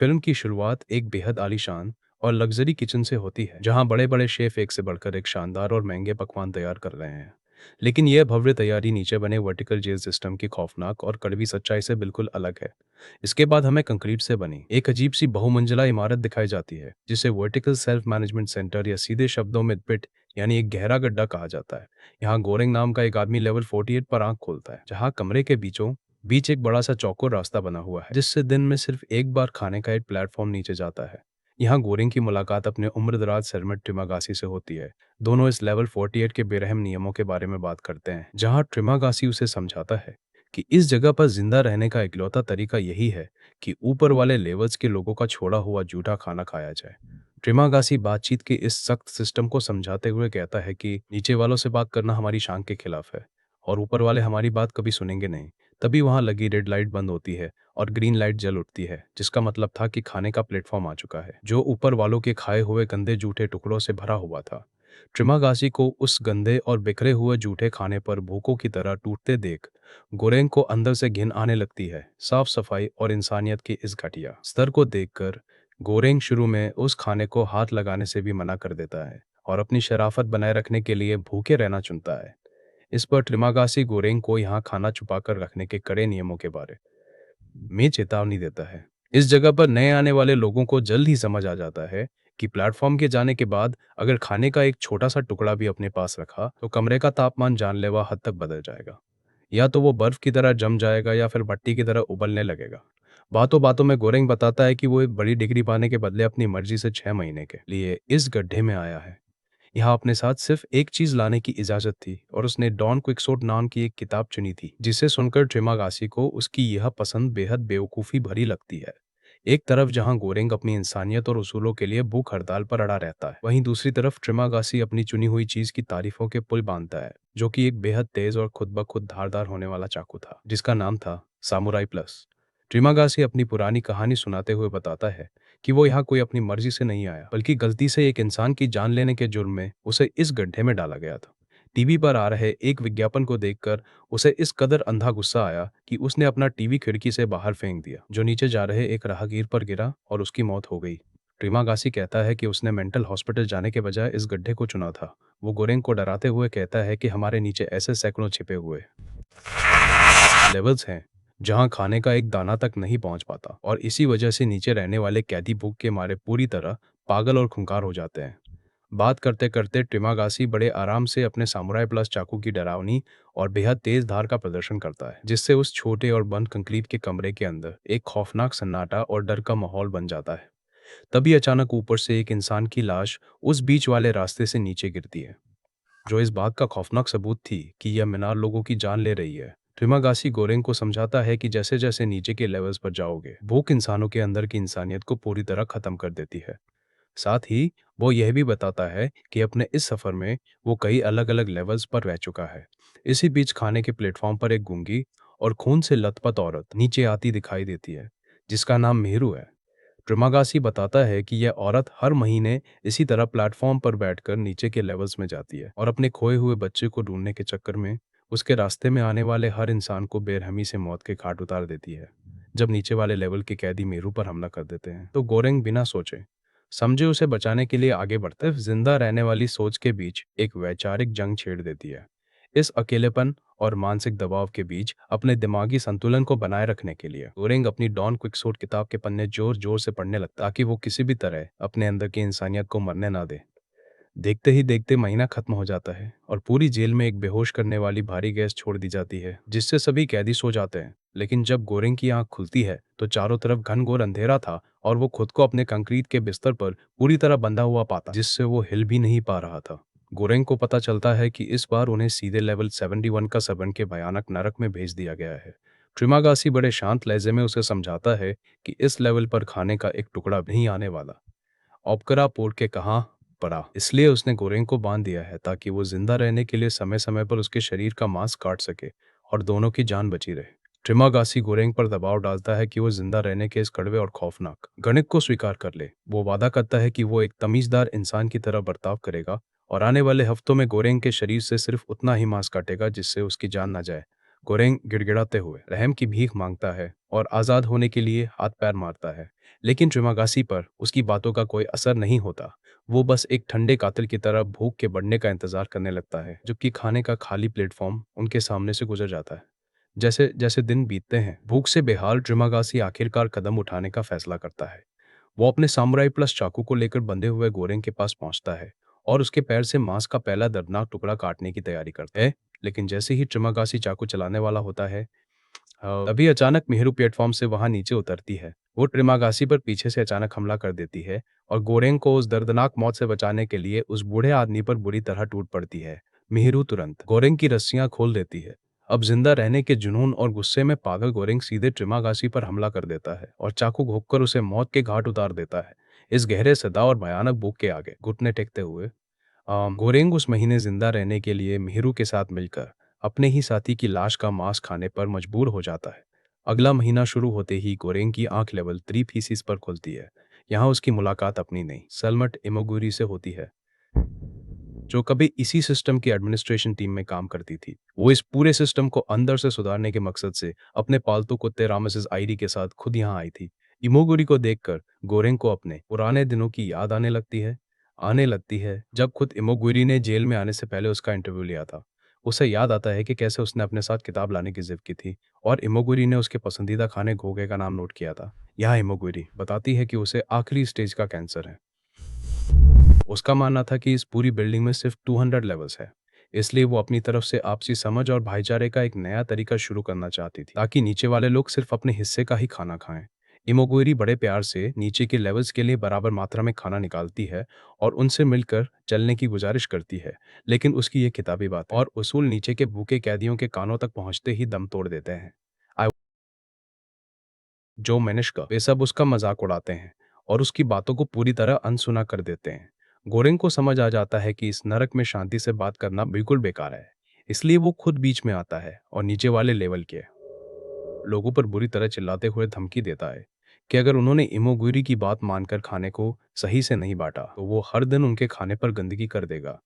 Film की शुरुआत एक बेहद आलीशान और लग्जरी किचन से होती है, जहां बड़े बड़े शेफ एक से बढ़कर एक शानदार और महंगे पकवान तैयार कर रहे हैं। लेकिन यह भव्य तैयारी नीचे बने वर्टिकल जेल सिस्टम की खौफनाक और कड़वी सच्चाई से बिल्कुल अलग है। इसके बाद हमें कंक्रीट से बनी एक अजीब सी बहुमंजिला इमारत दिखाई जाती है, जिसे वर्टिकल सेल्फ मैनेजमेंट सेंटर या सीधे शब्दों में पिट यानी एक गहरा गड्ढा कहा जाता है। यहाँ गोरेंग नाम का एक आदमी लेवल 48 पर आंख खोलता है, जहाँ कमरे के बीचों बीच एक बड़ा सा चौकोर रास्ता बना हुआ है, जिससे दिन में सिर्फ एक बार खाने का एक प्लेटफॉर्म नीचे जाता है। यहाँ गोरेंग की मुलाकात अपने उम्रदराज सरमट ट्रिमागासी से होती है। दोनों इस लेवल 48 के बेरहम नियमों के बारे में बात करते हैं, जहाँ ट्रिमागासी उसे समझाता है कि इस जगह पर जिंदा रहने का इकलौता तरीका यही है कि ऊपर वाले लेवल्स के लोगों का छोड़ा हुआ जूठा खाना खाया जाए। ट्रिमागासी बातचीत के इस सख्त सिस्टम को समझाते हुए कहता है कि नीचे वालों से बात करना हमारी शान के खिलाफ है और ऊपर वाले हमारी बात कभी सुनेंगे नहीं। तभी वहां लगी रेड लाइट बंद होती है और ग्रीन लाइट जल उठती है, जिसका मतलब था कि खाने का प्लेटफॉर्म आ चुका है, जो ऊपर वालों के खाए हुए गंदे जूठे टुकड़ों से भरा हुआ था। ट्रिमागासी को उस गंदे और बिखरे हुए जूठे खाने पर भूखों की तरह टूटते देख गोरेंग को अंदर से घिन आने लगती है। साफ सफाई और इंसानियत के इस घटिया स्तर को देखकर गोरेंग शुरू में उस खाने को हाथ लगाने से भी मना कर देता है और अपनी शराफत बनाए रखने के लिए भूखे रहना चुनता है। इस पर ट्रिमागासी गोरेंग को यहाँ खाना छुपाकर रखने के कड़े नियमों के बारे में चेतावनी देता है। इस जगह पर नए आने वाले लोगों को जल्द ही समझ आ जाता है कि प्लेटफॉर्म के जाने के बाद अगर खाने का एक छोटा सा टुकड़ा भी अपने पास रखा तो कमरे का तापमान जानलेवा हद तक बदल जाएगा। या तो वो बर्फ की तरह जम जाएगा या फिर भट्टी की तरह उबलने लगेगा। बातों बातों में गोरेंग बताता है कि वो एक बड़ी डिग्री पाने के बदले अपनी मर्जी से 6 महीने के लिए इस गड्ढे में आया है। यहाँ अपने साथ सिर्फ एक चीज लाने की इजाजत थी और उसने डॉन क्विक्सोट नाम की एक किताब चुनी थी, जिसे सुनकर ट्रिमागासी को उसकी यह पसंद बेहद बेवकूफ़ी भरी लगती है। एक तरफ जहां गोरेंग अपनी इंसानियत और उसूलों के लिए भूख हड़ताल पर अड़ा रहता है, वहीं दूसरी तरफ ट्रिमागासी अपनी चुनी हुई चीज की तारीफों के पुल बांधता है, जो कि एक बेहद तेज और खुद ब खुद धारदार होने वाला चाकू था, जिसका नाम था सामुराई प्लस। ट्रिमागासी अपनी पुरानी कहानी सुनाते हुए बताता है कि वो यहाँ कोई अपनी मर्जी से नहीं आया, बल्कि गलती से एक इंसान की जान लेने के जुर्म में उसे इस गड्ढे में डाला गया था। टीवी पर आ रहे एक विज्ञापन को देखकर उसे इस कदर अंधा गुस्सा आया कि उसने अपना टीवी खिड़की से बाहर फेंक दिया, जो नीचे जा रहे एक राहगीर पर गिरा और उसकी मौत हो गई। ट्रिमागासी कहता है कि उसने मेंटल हॉस्पिटल जाने के बजाय इस गड्ढे को चुना था। वो गोरेंग को डराते हुए कहता है कि हमारे नीचे ऐसे सैकड़ों छिपे हुए लेवल्स हैं जहां खाने का एक दाना तक नहीं पहुंच पाता, और इसी वजह से नीचे रहने वाले कैदी भूख के मारे पूरी तरह पागल और खूंखार हो जाते हैं। बात करते करते ट्रिमागासी बड़े आराम से अपने सामुराई प्लस चाकू की डरावनी और बेहद तेज धार का प्रदर्शन करता है, जिससे उस छोटे और बंद कंक्रीट के कमरे के अंदर एक खौफनाक सन्नाटा और डर का माहौल बन जाता है। तभी अचानक ऊपर से एक इंसान की लाश उस बीच वाले रास्ते से नीचे गिरती है, जो इस बात का खौफनाक सबूत थी कि यह मीनार लोगों की जान ले रही है। ट्रिमागासी गोरेंग को समझाता है कि जैसे जैसे नीचे के लेवल्स पर जाओगे, भूख इंसानों के अंदर की इंसानियत को पूरी तरह खत्म कर देती है। साथ ही वो यह भी बताता है कि अपने इस सफर में वो कई अलग अलग लेवल्स पर रह चुका है। इसी बीच खाने के प्लेटफॉर्म पर एक गूंगी और खून से लथपथ औरत नीचे आती दिखाई देती है, जिसका नाम मेहरू है। ट्रिमागासी बताता है कि यह औरत हर महीने इसी तरह प्लेटफॉर्म पर बैठकर नीचे के लेवल्स में जाती है और अपने खोए हुए बच्चे को ढूंढने के चक्कर में उसके रास्ते में आने वाले हर इंसान को बेरहमी से मौत के घाट उतार देती है। जब नीचे वाले लेवल के कैदी मेरू पर हमला कर देते हैं तो गोरेंग बिना सोचे समझे उसे बचाने के लिए आगे बढ़ते जिंदा रहने वाली सोच के बीच एक वैचारिक जंग छेड़ देती है। इस अकेलेपन और मानसिक दबाव के बीच अपने दिमागी संतुलन को बनाए रखने के लिए गोरेंग अपनी डॉन क्विक्सोट किताब के पन्ने जोर जोर से पढ़ने लगता, ताकि वो किसी भी तरह अपने अंदर की इंसानियत को मरने ना दे। देखते ही देखते महीना खत्म हो जाता है और पूरी जेल में एक बेहोश करने वाली भारी गैस छोड़ दी जाती है, जिससे सभी कैदी सो जाते हैं। लेकिन जब गोरेंग की आंख खुलती है तो चारों तरफ घनघोर अंधेरा था और वो खुद को अपने कंक्रीट के बिस्तर पर पूरी तरह बंधा हुआ पाता, जिससे वो हिल भी नहीं पा रहा था। गोरेंग को पता चलता है कि इस बार उन्हें सीधे लेवल 71 का सबन के भयानक नरक में भेज दिया गया है। ट्रिमागासी बड़े शांत लहजे में उसे समझाता है कि इस लेवल पर खाने का एक टुकड़ा नहीं आने वाला। ऑपकरा पोर्ट के कहाँ पड़ा, इसलिए उसने गोरेंग को बांध दिया है ताकि वो जिंदा रहने के लिए समय समय पर उसके शरीर का मांस काट सके और दोनों की जान बची रहे। ट्रिमागासी गोरेंग पर दबाव डालता है कि वो जिंदा रहने के इस कड़वे और खौफनाक गणित को स्वीकार कर ले। वो वादा करता है कि वो एक तमीजदार इंसान की तरह बर्ताव करेगा और आने वाले हफ्तों में गोरेंग के शरीर से सिर्फ उतना ही मांस काटेगा जिससे उसकी जान ना जाए। गोरेंग गिड़गिड़ाते हुए रहम की भीख मांगता है और आज़ाद होने के लिए हाथ पैर मारता है, लेकिन ट्रिमागासी पर उसकी बातों का कोई असर नहीं होता। वो बस एक ठंडे कातिल की तरह भूख के बढ़ने का इंतजार करने लगता है, जबकि खाने का खाली प्लेटफॉर्म उनके सामने से गुजर जाता है। जैसे जैसे दिन बीतते हैं, भूख से बेहाल ट्रिमागासी आखिरकार कदम उठाने का फैसला करता है। वो अपने सामुराई प्लस चाकू को लेकर बंधे हुए गोरेंग के पास पहुंचता है और उसके पैर से मांस का पहला दर्दनाक टुकड़ा काटने की तैयारी करता है। लेकिन जैसे ही ट्रिमागासी चाकू चलाने वाला होता है, तभी अचानक मिहिरू प्लेटफॉर्म से वहां नीचे उतरती है। वो ट्रिमागासी पर पीछे से अचानक हमला कर देती है और गोरेंग को उस दर्दनाक मौत से बचाने के लिए उस बूढ़े आदमी पर बुरी तरह टूट पड़ती है। मिहिरू तुरंत गोरेंग की रस्सियां खोल देती है। अब जिंदा रहने के जुनून और गुस्से में पागल गोरेंग सीधे ट्रिमागासी पर हमला कर देता है और चाकू घोंपकर उसे मौत के घाट उतार देता है। इस गहरे सदा और भयानक भूख के आगे घुटने टेकते हुए गोरेंग उस महीने जिंदा रहने के लिए मिहिरू के साथ मिलकर अपने ही साथी की लाश का मांस खाने पर मजबूर हो जाता है। अगला महीना शुरू होते ही गोरेंग की आंख लेवल 3 फीसिस पर खुलती है। यहाँ उसकी मुलाकात अपनी नई सलमट इमोगुरी से होती है, जो कभी इसी सिस्टम की एडमिनिस्ट्रेशन टीम में काम करती थी। वो इस पूरे सिस्टम को अंदर से सुधारने के मकसद से अपने पालतू कुत्ते रामेसिस आईडी के साथ खुद यहाँ आई थी। इमोगुरी को देखकर गोरेंग को अपने पुराने दिनों की याद आने लगती है जब खुद इमोगुरी ने जेल में आने से पहले उसका इंटरव्यू लिया था। उसे याद आता है कि कैसे उसने अपने साथ किताब लाने की जिद की थी और इमोगुरी ने उसके पसंदीदा खाने घोगे का नाम नोट किया था। यहाँ इमोगुरी बताती है कि उसे आखिरी स्टेज का कैंसर है। उसका मानना था कि इस पूरी बिल्डिंग में सिर्फ 200 लेवल्स है, इसलिए वो अपनी तरफ से आपसी समझ और भाईचारे का एक नया तरीका शुरू करना चाहती थी, ताकि नीचे वाले लोग सिर्फ अपने हिस्से का ही खाना खाएं। इमोगुरी बड़े प्यार से नीचे के लेवल्स के लिए बराबर मात्रा में खाना निकालती है और उनसे मिलकर चलने की गुजारिश करती है, लेकिन उसकी ये किताबी बात और उसूल नीचे के भूखे कैदियों के कानों तक पहुंचते ही दम तोड़ देते हैं। जो मैनिश्का वे सब उसका मजाक उड़ाते हैं और उसकी बातों को पूरी तरह अनसुना कर देते हैं। गोरेंग को समझ आ जाता है कि इस नरक में शांति से बात करना बिल्कुल बेकार है, इसलिए वो खुद बीच में आता है और नीचे वाले लेवल के लोगों पर बुरी तरह चिल्लाते हुए धमकी देता है कि अगर उन्होंने इमोगुरी की बात मानकर खाने को सही से नहीं बांटा तो वो हर दिन उनके खाने पर गंदगी कर देगा।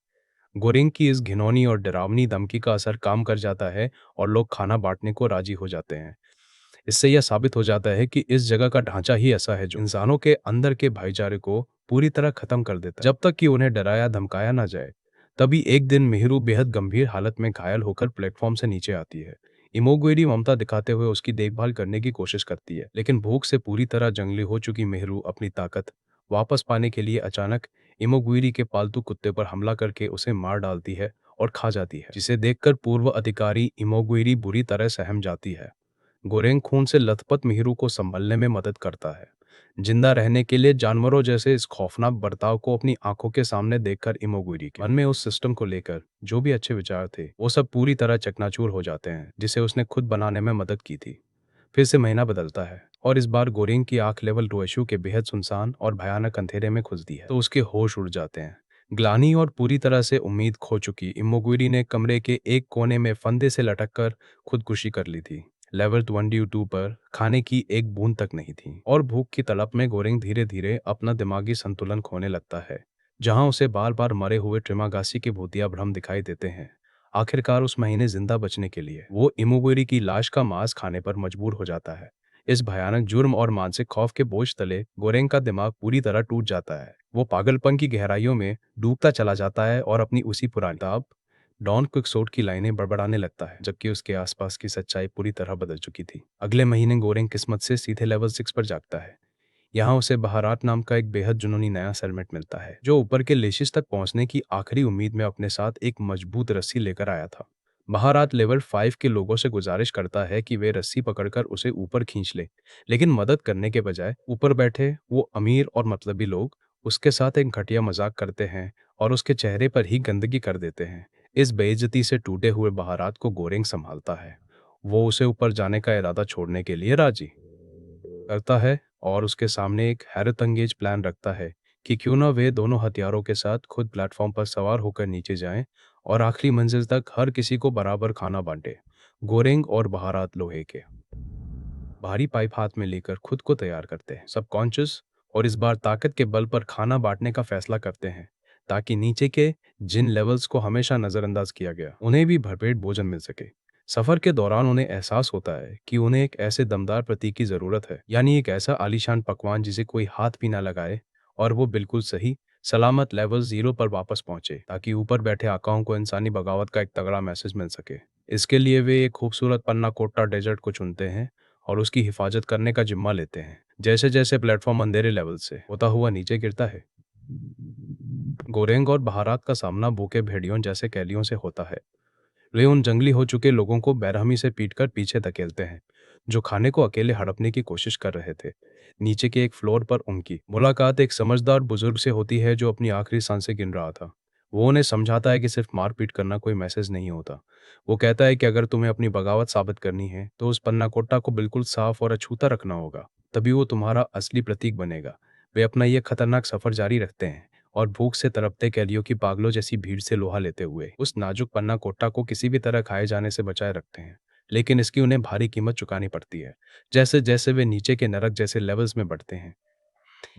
गोरेंग की इस घिनौनी और डरावनी धमकी का असर काम कर जाता है और लोग खाना बांटने को राजी हो जाते हैं। इससे यह साबित हो जाता है कि इस जगह का ढांचा ही ऐसा है जो इंसानों के अंदर के भाईचारे को पूरी तरह खत्म कर देता है। जब तक कि उन्हें डराया धमकाया ना जाए। तभी एक दिन मिहिरू बेहद गंभीर हालत में घायल होकर प्लेटफॉर्म से नीचे आती है। इमोगुएरी ममता दिखाते हुए उसकी देखभाल करने की कोशिश करती है, लेकिन भूख से पूरी तरह जंगली हो चुकी मिहिरू अपनी ताकत वापस पाने के लिए अचानक इमोगुएरी के पालतू कुत्ते पर हमला करके उसे मार डालती है और खा जाती है, जिसे देखकर पूर्व अधिकारी इमोगुएरी बुरी तरह सहम जाती है। गोरेंग खून से लथपथ मिहिरू को संभलने में मदद करता है। जिंदा रहने के लिए जानवरों जैसे इस खौफनाक बर्ताव को अपनी आंखों के सामने देखकर इमोगुरी के मन में उस सिस्टम को लेकर जो भी अच्छे विचार थे वो सब पूरी तरह चकनाचूर हो जाते हैं, जिसे उसने खुद बनाने में मदद की थी। फिर से महीना बदलता है और इस बार गोरेंग की आंख लेवल रोएशू के बेहद सुनसान और भयानक अंधेरे में खुलती है तो उसके होश उड़ जाते हैं। ग्लानी और पूरी तरह से उम्मीद खो चुकी इमोगुरी ने कमरे के एक कोने में फंदे से लटककर खुदकुशी कर ली थी। लेवल 22 पर खाने की एक बूंद तक नहीं थी और भूख की तड़प में गोरेंग धीरे धीरे अपना दिमागी संतुलन खोने लगता है। जहां उसे बार बार मरे हुए ट्रिमागासी के भूतिया भ्रम दिखाई देते हैं। आखिरकार उस महीने जिंदा बचने के लिए वो इमोगुरी की लाश का मांस खाने पर मजबूर हो जाता है। इस भयानक जुर्म और मानसिक खौफ के बोझ तले गोरेंग का दिमाग पूरी तरह टूट जाता है। वो पागलपन की गहराइयों में डूबता चला जाता है और अपनी उसी पुरानी किताब डॉन क्विक्सोट की लाइनें बड़बड़ाने लगता है, जबकि उसके आसपास की सच्चाई पूरी तरह बदल चुकी थी। अगले महीने गोरेंग किस्मत से सीधे लेवल 6 पर जागता है। यहाँ उसे बहारात नाम का एक बेहद जुनूनी नया सेलमेट मिलता है, जो ऊपर के लेशिस तक पहुंचने की आखिरी उम्मीद में अपने साथ एक मजबूत रस्सी लेकर आया था। बहारात लेवल 5 के लोगों से गुजारिश करता है कि वे रस्सी पकड़कर उसे ऊपर खींच ले, लेकिन मदद करने के बजाय ऊपर बैठे वो अमीर और मतलबी लोग उसके साथ एक घटिया मजाक करते हैं और उसके चेहरे पर ही गंदगी कर देते हैं। इस बेइज्जती से टूटे हुए बहारात को गोरेंग संभालता है। वो उसे ऊपर जाने का इरादा छोड़ने के लिए राजी करता है और उसके सामने एक हैरत अंगेज प्लान रखता है कि क्यों ना वे दोनों हथियारों के साथ खुद प्लेटफॉर्म पर सवार होकर नीचे जाएं और आखिरी मंजिल तक हर किसी को बराबर खाना बांटे। गोरेंग और बहारात लोहे के भारी पाइप हाथ में लेकर खुद को तैयार करते हैं सबकॉन्शियस और इस बार ताकत के बल पर खाना बांटने का फैसला करते हैं, ताकि नीचे के जिन लेवल्स को हमेशा नजरअंदाज किया गया उन्हें भी भरपेट भोजन मिल सके। सफर के दौरान उन्हें एहसास होता है कि उन्हें एक ऐसे दमदार प्रतीक की जरूरत है, यानी एक ऐसा आलीशान पकवान जिसे कोई हाथ भी ना लगाए और वो बिल्कुल सही सलामत लेवल 0 पर वापस पहुंचे, ताकि ऊपर बैठे आकाओं को इंसानी बगावत का एक तगड़ा मैसेज मिल सके। इसके लिए वे एक खूबसूरत पन्ना कोट्टा डेजर्ट को चुनते हैं और उसकी हिफाजत करने का जिम्मा लेते हैं। जैसे जैसे प्लेटफॉर्म अंधेरे लेवल से होता हुआ नीचे गिरता है, गोरेंग और बहारात का सामना भूखे भेड़ियों जैसे कैदियों से होता है। वे उन जंगली हो चुके लोगों को बेरहमी से पीटकर पीछे धकेलते हैं, जो खाने को अकेले हड़पने की कोशिश कर रहे थे। नीचे के एक फ्लोर पर उनकी मुलाकात एक समझदार बुजुर्ग से होती है जो अपनी आखिरी सांसें गिन रहा था। वो उन्हें समझाता है कि सिर्फ मारपीट करना कोई मैसेज नहीं होता। वो कहता है कि अगर तुम्हें अपनी बगावत साबित करनी है तो उस पन्ना कोट्टा को बिल्कुल साफ और अछूता रखना होगा, तभी वो तुम्हारा असली प्रतीक बनेगा। वे अपना यह खतरनाक सफर जारी रखते हैं और भूख से तड़पते कैदियों की पागलों जैसी भीड़ से लोहा लेते हुए उस नाजुक पन्ना कोट्टा को किसी भी तरह खाए जाने से बचाए रखते हैं। लेकिन इसकी उन्हें भारी कीमत चुकानी पड़ती है। जैसे जैसे वे नीचे के नरक जैसे लेवल्स में बढ़ते हैं,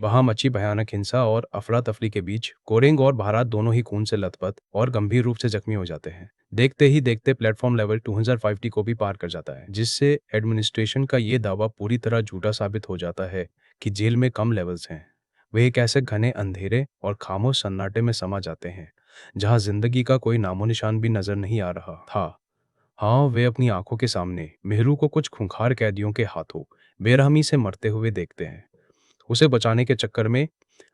वहां मची भयानक हिंसा और अफरा तफरी के बीच कोरेंग और भारत दोनों ही खून से लथपथ और गंभीर रूप से जख्मी हो जाते हैं। देखते ही देखते प्लेटफॉर्म लेवल 250 को भी पार कर जाता है, जिससे एडमिनिस्ट्रेशन का ये दावा पूरी तरह झूठा साबित हो जाता है कि जेल में कम लेवल्स हैं। वे एक ऐसे घने अंधेरे और खामोश सन्नाटे में समा जाते हैं जहां जिंदगी का कोई नामो निशान भी नजर नहीं आ रहा था। हाँ, वे अपनी आंखों के सामने मेहरू को कुछ खूंखार कैदियों के हाथों बेरहमी से मरते हुए देखते हैं। उसे बचाने के चक्कर में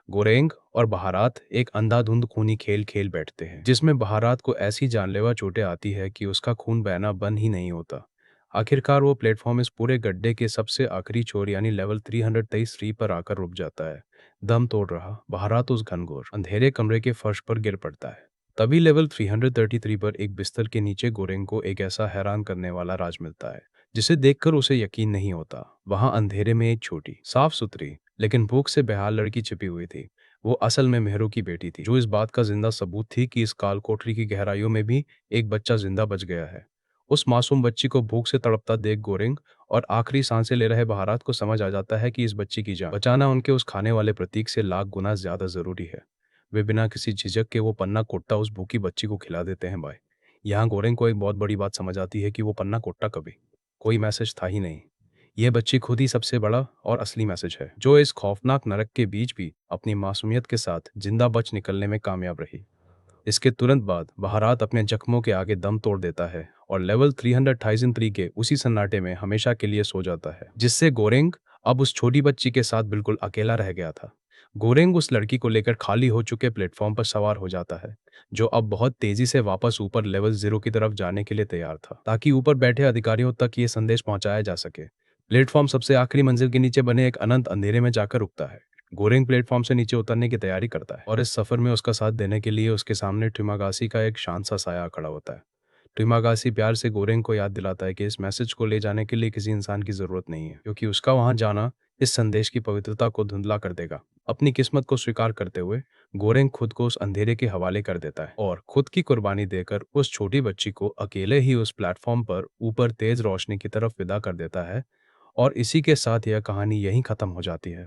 गोरेंग और बहारात एक अंधाधुंध खूनी खेल खेल बैठते हैं, जिसमें बहारात को ऐसी जानलेवा चोटें आती है कि उसका खून बहना बंद ही नहीं होता। आखिरकार वो प्लेटफॉर्म इस पूरे गड्ढे के सबसे आखिरी छोर यानी लेवल 323 पर आकर रुक जाता है। दम तोड़ रहा बहारात उस घनघोर अंधेरे कमरे के फर्श पर गिर पड़ता है। तभी लेवल 333 पर एक बिस्तर के नीचे गोरेंग को एक ऐसा हैरान करने वाला राज मिलता है, जिसे देखकर उसे यकीन नहीं होता। वहां अंधेरे में एक छोटी साफ सुथरी लेकिन भूख से बेहाल लड़की छिपी हुई थी। वो असल में मेहरू की बेटी थी, जो इस बात का जिंदा सबूत थी कि इस काल कोठरी की गहराइयों में भी एक बच्चा जिंदा बच गया है। उस मासूम बच्ची को भूख से तड़पता देख गोरेंग और आखिरी सांसें ले रहे बहारात को समझ आ जाता है कि इस बच्ची की जान बचाना उनके उस खाने वाले प्रतीक से लाख गुना ज्यादा जरूरी है। वे बिना किसी झिझक के वो पन्ना कोट्टा उस भूखी बच्ची को खिला देते हैं। भाई, यहाँ गोरेंग को एक बहुत बड़ी बात समझ आती है कि वो पन्ना कोट्टा कभी कोई मैसेज था ही नहीं। यह बच्ची खुद ही सबसे बड़ा और असली मैसेज है, जो इस खौफनाक नरक के बीच भी अपनी मासूमियत के साथ जिंदा बच निकलने में कामयाब रही। इसके तुरंत बाद बहारात अपने जख्मों के आगे दम तोड़ देता है और लेवल 323 के उसी सन्नाटे में हमेशा के लिए सो जाता है, जिससे गोरेंग अब उस छोटी बच्ची के साथ बिल्कुल अकेला रह गया था। गोरेंग उस लड़की को लेकर खाली हो चुके प्लेटफॉर्म पर सवार हो जाता है, जो अब बहुत तेजी से वापस ऊपर लेवल 0 की तरफ जाने के लिए तैयार था, ताकि ऊपर बैठे अधिकारियों तक ये संदेश पहुंचाया जा सके। प्लेटफॉर्म सबसे आखिरी मंजिल के नीचे बने एक अनंत अंधेरे में जाकर रुकता है। गोरेंग प्लेटफॉर्म से नीचे उतरने की तैयारी करता है और इस सफर में उसका साथ देने के लिए उसके सामने ट्विमागासी का एक शांत सा साया खड़ा होता है। ट्विमागासी प्यार से गोरेंग को याद दिलाता है कि इस मैसेज को ले जाने के लिए किसी इंसान की जरूरत नहीं है, क्योंकि उसका वहां जाना इस संदेश की पवित्रता को धुंधला कर देगा। अपनी किस्मत को स्वीकार करते हुए गोरेंग खुद को उस अंधेरे के हवाले कर देता है और खुद की कुर्बानी देकर उस छोटी बच्ची को अकेले ही उस प्लेटफॉर्म पर ऊपर तेज रोशनी की तरफ विदा कर देता है। और इसी के साथ यह कहानी यहीं खत्म हो जाती है।